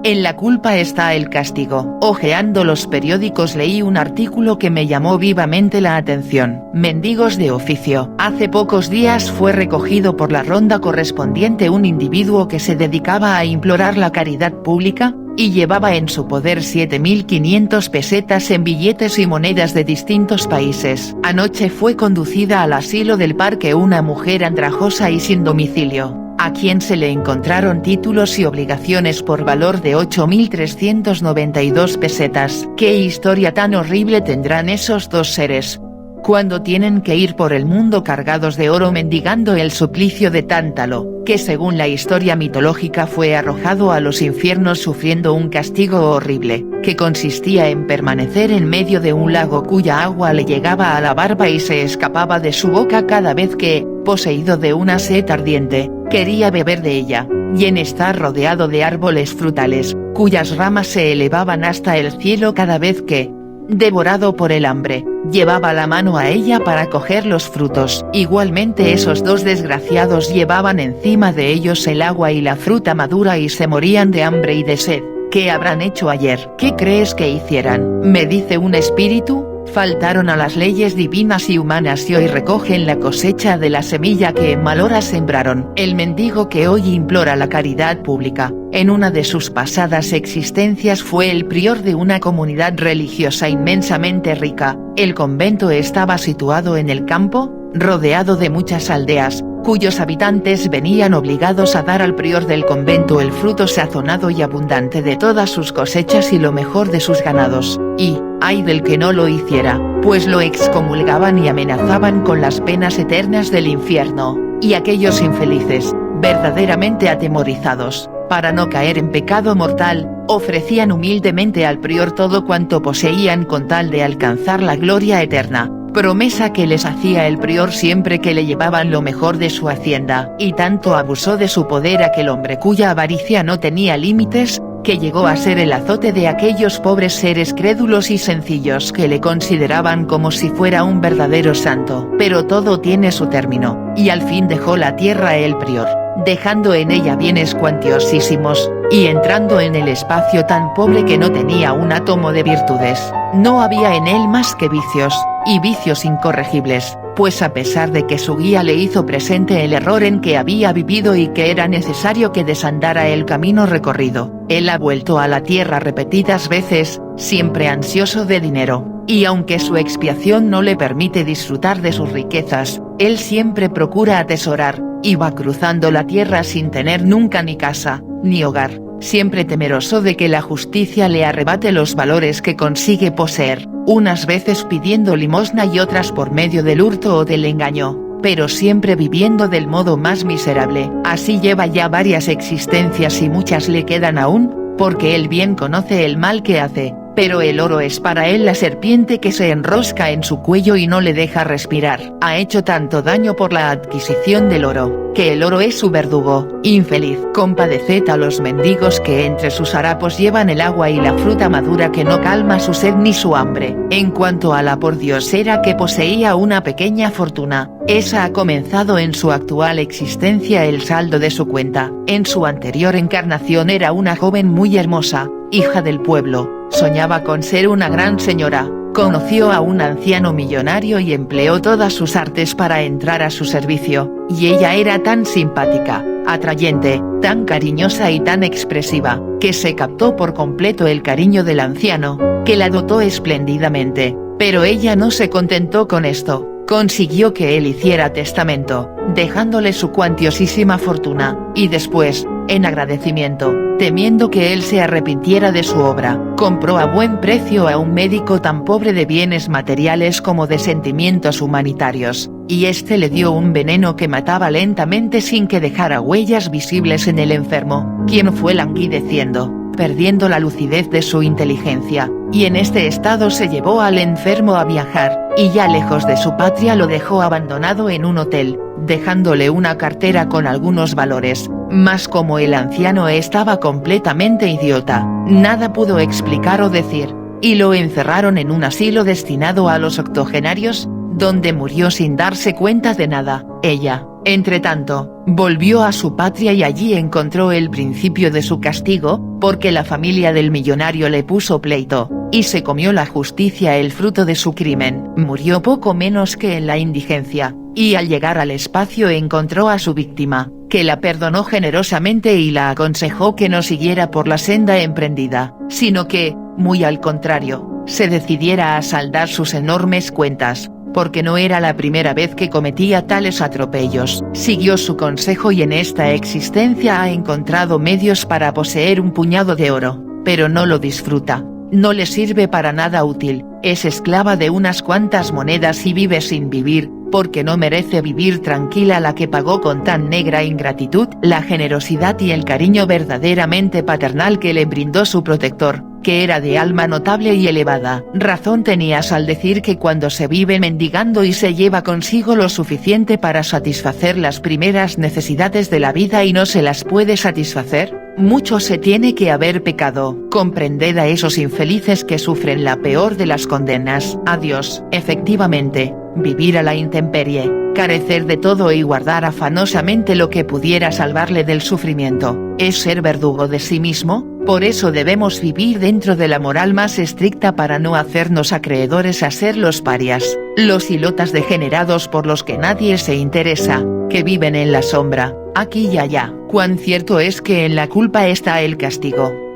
En la culpa está el castigo. Hojeando los periódicos leí un artículo que me llamó vivamente la atención. Mendigos de oficio. Hace pocos días fue recogido por la ronda correspondiente un individuo que se dedicaba a implorar la caridad pública, y llevaba en su poder 7.500 pesetas en billetes y monedas de distintos países. Anoche fue conducida al asilo del Parque una mujer andrajosa y sin domicilio, a quien se le encontraron títulos y obligaciones por valor de 8.392 pesetas. ¿Qué historia tan horrible tendrán esos dos seres, cuando tienen que ir por el mundo cargados de oro mendigando el suplicio de Tántalo, que según la historia mitológica fue arrojado a los infiernos sufriendo un castigo horrible, que consistía en permanecer en medio de un lago cuya agua le llegaba a la barba y se escapaba de su boca cada vez que, poseído de una sed ardiente, quería beber de ella, y en estar rodeado de árboles frutales, cuyas ramas se elevaban hasta el cielo cada vez que, devorado por el hambre, llevaba la mano a ella para coger los frutos. Igualmente esos dos desgraciados llevaban encima de ellos el agua y la fruta madura y se morían de hambre y de sed. ¿Qué habrán hecho ayer? ¿Qué crees que hicieran? ¿Me dice un espíritu? Faltaron a las leyes divinas y humanas y hoy recogen la cosecha de la semilla que en mal hora sembraron. El mendigo que hoy implora la caridad pública, en una de sus pasadas existencias fue el prior de una comunidad religiosa inmensamente rica. El convento estaba situado en el campo, rodeado de muchas aldeas, cuyos habitantes venían obligados a dar al prior del convento el fruto sazonado y abundante de todas sus cosechas y lo mejor de sus ganados, y, ay del que no lo hiciera, pues lo excomulgaban y amenazaban con las penas eternas del infierno, y aquellos infelices, verdaderamente atemorizados, para no caer en pecado mortal, ofrecían humildemente al prior todo cuanto poseían con tal de alcanzar la gloria eterna, promesa que les hacía el prior siempre que le llevaban lo mejor de su hacienda. Y tanto abusó de su poder aquel hombre cuya avaricia no tenía límites, que llegó a ser el azote de aquellos pobres seres crédulos y sencillos que le consideraban como si fuera un verdadero santo. Pero todo tiene su término, y al fin dejó la tierra el prior, dejando en ella bienes cuantiosísimos, y entrando en el espacio tan pobre que no tenía un átomo de virtudes. No había en él más que vicios, y vicios incorregibles, pues a pesar de que su guía le hizo presente el error en que había vivido y que era necesario que desandara el camino recorrido, él ha vuelto a la tierra repetidas veces, siempre ansioso de dinero, y aunque su expiación no le permite disfrutar de sus riquezas, él siempre procura atesorar, y va cruzando la tierra sin tener nunca ni casa, ni hogar, siempre temeroso de que la justicia le arrebate los valores que consigue poseer, unas veces pidiendo limosna y otras por medio del hurto o del engaño, pero siempre viviendo del modo más miserable. Así lleva ya varias existencias y muchas le quedan aún, porque él bien conoce el mal que hace, pero el oro es para él la serpiente que se enrosca en su cuello y no le deja respirar. Ha hecho tanto daño por la adquisición del oro, que el oro es su verdugo. Infeliz, compadeced a los mendigos que entre sus harapos llevan el agua y la fruta madura que no calma su sed ni su hambre. En cuanto a la pordiosera que poseía una pequeña fortuna, esa ha comenzado en su actual existencia el saldo de su cuenta. En su anterior encarnación era una joven muy hermosa, hija del pueblo, soñaba con ser una gran señora, conoció a un anciano millonario y empleó todas sus artes para entrar a su servicio, y ella era tan simpática, atrayente, tan cariñosa y tan expresiva, que se captó por completo el cariño del anciano, que la dotó espléndidamente. Pero ella no se contentó con esto, consiguió que él hiciera testamento, dejándole su cuantiosísima fortuna, y después, en agradecimiento, temiendo que él se arrepintiera de su obra, compró a buen precio a un médico tan pobre de bienes materiales como de sentimientos humanitarios, y éste le dio un veneno que mataba lentamente sin que dejara huellas visibles en el enfermo, quien fue languideciendo, perdiendo la lucidez de su inteligencia, y en este estado se llevó al enfermo a viajar, y ya lejos de su patria lo dejó abandonado en un hotel, dejándole una cartera con algunos valores, mas como el anciano estaba completamente idiota, nada pudo explicar o decir, y lo encerraron en un asilo destinado a los octogenarios, donde murió sin darse cuenta de nada. Ella, entretanto, volvió a su patria y allí encontró el principio de su castigo, porque la familia del millonario le puso pleito, y se comió la justicia el fruto de su crimen. Murió poco menos que en la indigencia, y al llegar al espacio encontró a su víctima, que la perdonó generosamente y la aconsejó que no siguiera por la senda emprendida, sino que, muy al contrario, se decidiera a saldar sus enormes cuentas, porque no era la primera vez que cometía tales atropellos. Siguió su consejo y en esta existencia ha encontrado medios para poseer un puñado de oro, pero no lo disfruta, no le sirve para nada útil, es esclava de unas cuantas monedas y vive sin vivir, porque no merece vivir tranquila la que pagó con tan negra ingratitud la generosidad y el cariño verdaderamente paternal que le brindó su protector, que era de alma notable y elevada. Razón tenías al decir que cuando se vive mendigando y se lleva consigo lo suficiente para satisfacer las primeras necesidades de la vida y no se las puede satisfacer, mucho se tiene que haber pecado. Comprended a esos infelices que sufren la peor de las condenas. Adiós. Efectivamente, vivir a la intemperie, carecer de todo y guardar afanosamente lo que pudiera salvarle del sufrimiento, es ser verdugo de sí mismo. Por eso debemos vivir dentro de la moral más estricta para no hacernos acreedores a ser los parias, los ilotas degenerados por los que nadie se interesa, que viven en la sombra, aquí y allá. Cuán cierto es que en la culpa está el castigo.